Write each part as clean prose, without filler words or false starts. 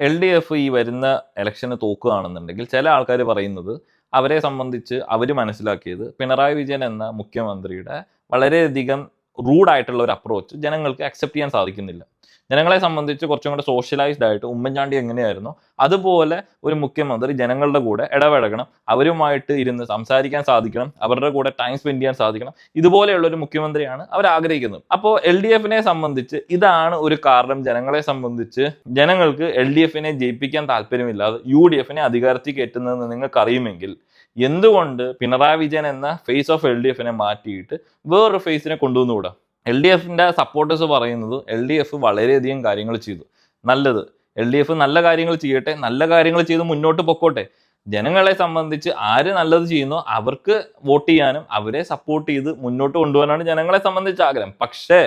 LDF ഈ വരുന്ന ഇലക്ഷന് തോക്കുകയാണെന്നുണ്ടെങ്കിൽ ചില ആൾക്കാർ പറയുന്നത് അവരെ സംബന്ധിച്ച് അവർ മനസ്സിലാക്കിയത് പിണറായി വിജയൻ എന്ന മുഖ്യമന്ത്രിയുടെ വളരെയധികം റൂഡായിട്ടുള്ള ഒരു അപ്രോച്ച് ജനങ്ങൾക്ക് അക്സെപ്റ്റ് ചെയ്യാൻ സാധിക്കുന്നില്ല. ജനങ്ങളെ സംബന്ധിച്ച് കുറച്ചും കൂടെ സോഷ്യലൈസ്ഡ് ആയിട്ട് ഉമ്മൻചാണ്ടി എങ്ങനെയായിരുന്നു അതുപോലെ ഒരു മുഖ്യമന്ത്രി ജനങ്ങളുടെ കൂടെ ഇടപഴകണം, അവരുമായിട്ട് ഇരുന്ന് സംസാരിക്കാൻ സാധിക്കണം, അവരുടെ കൂടെ ടൈം സ്പെൻഡ് ചെയ്യാൻ സാധിക്കണം. ഇതുപോലെയുള്ള ഒരു മുഖ്യമന്ത്രിയാണ് അവർ ആഗ്രഹിക്കുന്നത്. അപ്പോൾ LDFനെ സംബന്ധിച്ച് ഇതാണ് ഒരു കാരണം. ജനങ്ങളെ സംബന്ധിച്ച് ജനങ്ങൾക്ക് LDFനെ ജയിപ്പിക്കാൻ താല്പര്യമില്ലാതെ UDFനെ അധികാരത്തിൽ കയറ്റുന്നതെന്ന് നിങ്ങൾക്ക് അറിയുമെങ്കിൽ എന്തുകൊണ്ട് പിണറായി വിജയൻ എന്ന ഫേസ് ഓഫ് LDFനെ മാറ്റിയിട്ട് വേറൊരു ഫേസിനെ കൊണ്ടുവന്നുകൂടാ? LDFന്റെ സപ്പോർട്ടേഴ്സ് പറയുന്നത് LDF വളരെയധികം കാര്യങ്ങൾ ചെയ്തു, നല്ലത്. LDF നല്ല കാര്യങ്ങൾ ചെയ്യട്ടെ, നല്ല കാര്യങ്ങൾ ചെയ്ത് മുന്നോട്ട് പൊക്കോട്ടെ. ജനങ്ങളെ സംബന്ധിച്ച് ആര് നല്ലത് ചെയ്യുന്നോ അവർക്ക് വോട്ട് ചെയ്യാനും അവരെ സപ്പോർട്ട് ചെയ്ത് മുന്നോട്ട് കൊണ്ടുപോകാനാണ് ജനങ്ങളെ സംബന്ധിച്ച് ആഗ്രഹം. പക്ഷേ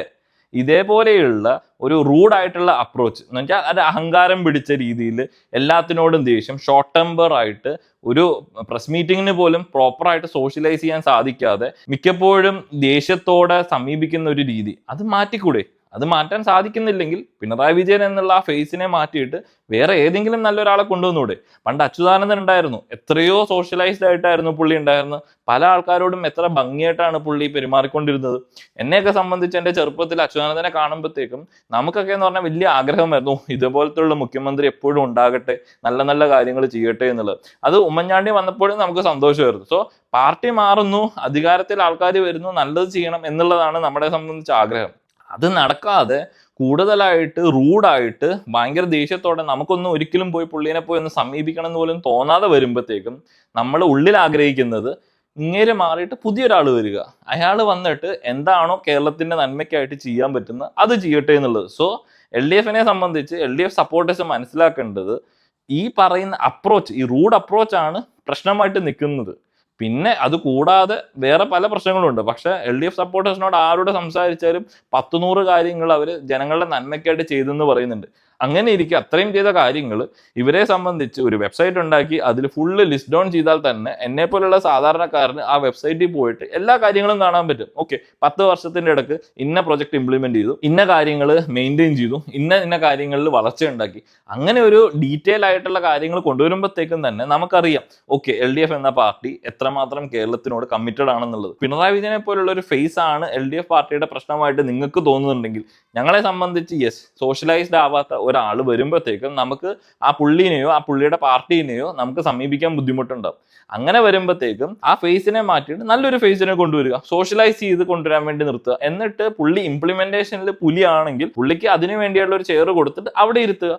ഇതേപോലെയുള്ള ഒരു റൂഡായിട്ടുള്ള അപ്രോച്ച് എന്ന് വെച്ചാൽ അത് അഹങ്കാരം പിടിച്ച രീതിയിൽ എല്ലാത്തിനോടും ദേഷ്യം, ഷോർട്ട് ടെമ്പർ ആയിട്ട് ഒരു പ്രസ് മീറ്റിങ്ങിന് പോലും പ്രോപ്പറായിട്ട് സോഷ്യലൈസ് ചെയ്യാൻ സാധിക്കാതെ മിക്കപ്പോഴും ദേഷ്യത്തോടെ സമീപിക്കുന്ന ഒരു രീതി, അത് മാറ്റിക്കൂടെ? അത് മാറ്റാൻ സാധിക്കുന്നില്ലെങ്കിൽ പിണറായി വിജയൻ എന്നുള്ള ആ ഫേസിനെ മാറ്റിയിട്ട് വേറെ ഏതെങ്കിലും നല്ലൊരാളെ കൊണ്ടുവന്നൂടെ? പണ്ട് അച്യുതാനന്ദൻ ഉണ്ടായിരുന്നു, എത്രയോ സോഷ്യലൈസ്ഡ് ആയിട്ടായിരുന്നു പുള്ളി ഉണ്ടായിരുന്നത്. പല ആൾക്കാരോടും എത്ര ഭംഗിയായിട്ടാണ് പുള്ളി പെരുമാറിക്കൊണ്ടിരുന്നത്. എന്നെയൊക്കെ സംബന്ധിച്ച് എൻ്റെ ചെറുപ്പത്തിൽ അച്യുതാനന്ദനെ കാണുമ്പോഴത്തേക്കും നമുക്കൊക്കെ എന്ന് പറഞ്ഞാൽ വലിയ ആഗ്രഹമായിരുന്നു ഇതുപോലത്തുള്ള മുഖ്യമന്ത്രി എപ്പോഴും ഉണ്ടാകട്ടെ, നല്ല നല്ല കാര്യങ്ങൾ ചെയ്യട്ടെ എന്നുള്ളത്. അത് ഉമ്മൻചാണ്ടി വന്നപ്പോഴും നമുക്ക് സന്തോഷമായിരുന്നു. സോ പാർട്ടി മാറുന്നു, അധികാരത്തിൽ ആൾക്കാർ വരുന്നു, നല്ലത് ചെയ്യണം എന്നുള്ളതാണ് നമ്മളെ സംബന്ധിച്ച് ആഗ്രഹം. അത് നടക്കാതെ കൂടുതലായിട്ട് റൂഡായിട്ട് ഭയങ്കര ദേഷ്യത്തോടെ നമുക്കൊന്നും ഒരിക്കലും പോയി പുള്ളിനെ പോയി ഒന്ന് സമീപിക്കണം എന്ന് പോലും തോന്നാതെ വരുമ്പോഴത്തേക്കും നമ്മൾ ഉള്ളിൽ ആഗ്രഹിക്കുന്നത് ഇങ്ങേരെ മാറിയിട്ട് പുതിയൊരാൾ വരിക, അയാൾ വന്നിട്ട് എന്താണോ കേരളത്തിന്റെ നന്മയ്ക്കായിട്ട് ചെയ്യാൻ പറ്റുന്നത് അത് ചെയ്യട്ടെ എന്നുള്ളത്. സോ LDFനെ സംബന്ധിച്ച് LDF സപ്പോർട്ടേഴ്സ് മനസ്സിലാക്കേണ്ടത് ഈ പറയുന്ന അപ്രോച്ച്, ഈ റൂഡ് അപ്രോച്ചാണ് പ്രശ്നമായിട്ട് നിൽക്കുന്നത്. പിന്നെ അത് കൂടാതെ വേറെ പല പ്രശ്നങ്ങളുണ്ട്. പക്ഷെ LDF സപ്പോർട്ടേഴ്സിനോട് ആരോട് സംസാരിച്ചാലും 10-100 കാര്യങ്ങൾ അവർ ജനങ്ങളുടെ നന്മയ്ക്കായിട്ട് ചെയ്തെന്ന് പറയുന്നുണ്ട്. അങ്ങനെ ഇരിക്കും അത്രയും ചെയ്ത കാര്യങ്ങൾ ഇവരെ സംബന്ധിച്ച് ഒരു വെബ്സൈറ്റ് ഉണ്ടാക്കി അതിൽ ഫുള്ള് ലിസ്റ്റ് ഡൗൺ ചെയ്താൽ തന്നെ എന്നെ പോലുള്ള സാധാരണക്കാരന് ആ വെബ്സൈറ്റിൽ പോയിട്ട് എല്ലാ കാര്യങ്ങളും കാണാൻ പറ്റും. ഓക്കെ, 10 വർഷത്തിന്റെ ഇടക്ക് ഇന്ന പ്രൊജക്ട് ഇംപ്ലിമെന്റ് ചെയ്തു, ഇന്ന കാര്യങ്ങൾ മെയിൻറ്റെയിൻ ചെയ്തു, ഇന്ന കാര്യങ്ങളിൽ വളർച്ച ഉണ്ടാക്കി, അങ്ങനെ ഒരു ഡീറ്റെയിൽ ആയിട്ടുള്ള കാര്യങ്ങൾ കൊണ്ടുവരുമ്പോഴത്തേക്കും തന്നെ നമുക്കറിയാം ഓക്കെ LDF എന്ന പാർട്ടി എത്രമാത്രം കേരളത്തിനോട് കമ്മിറ്റഡ് ആണെന്നുള്ളത്. പിണറായി വിജയനെ പോലുള്ള ഒരു ഫേസ് ആണ് LDF പാർട്ടിയുടെ പ്രശ്നമായിട്ട് നിങ്ങൾക്ക് തോന്നുന്നുണ്ടെങ്കിൽ ഞങ്ങളെ സംബന്ധിച്ച് യെസ്, സോഷ്യലൈസ്ഡ് ആവാത്ത ഒരാൾ വരുമ്പോഴത്തേക്കും നമുക്ക് ആ പുള്ളിനെയോ ആ പുള്ളിയുടെ പാർട്ടീനെയോ നമുക്ക് സമീപിക്കാൻ ബുദ്ധിമുട്ടുണ്ടാവും. അങ്ങനെ വരുമ്പോഴത്തേക്കും ആ ഫേസിനെ മാറ്റിയിട്ട് നല്ലൊരു ഫേസിനെ കൊണ്ടുവരിക, സോഷ്യലൈസ് ചെയ്ത് കൊണ്ടുവരാൻ വേണ്ടി നിർത്തുക. എന്നിട്ട് പുള്ളി ഇംപ്ലിമെന്റേഷനിൽ പുലിയാണെങ്കിൽ പുള്ളിക്ക് അതിനു വേണ്ടിയുള്ള ഒരു ചെയർ കൊടുത്തിട്ട് അവിടെ ഇരുത്തുക.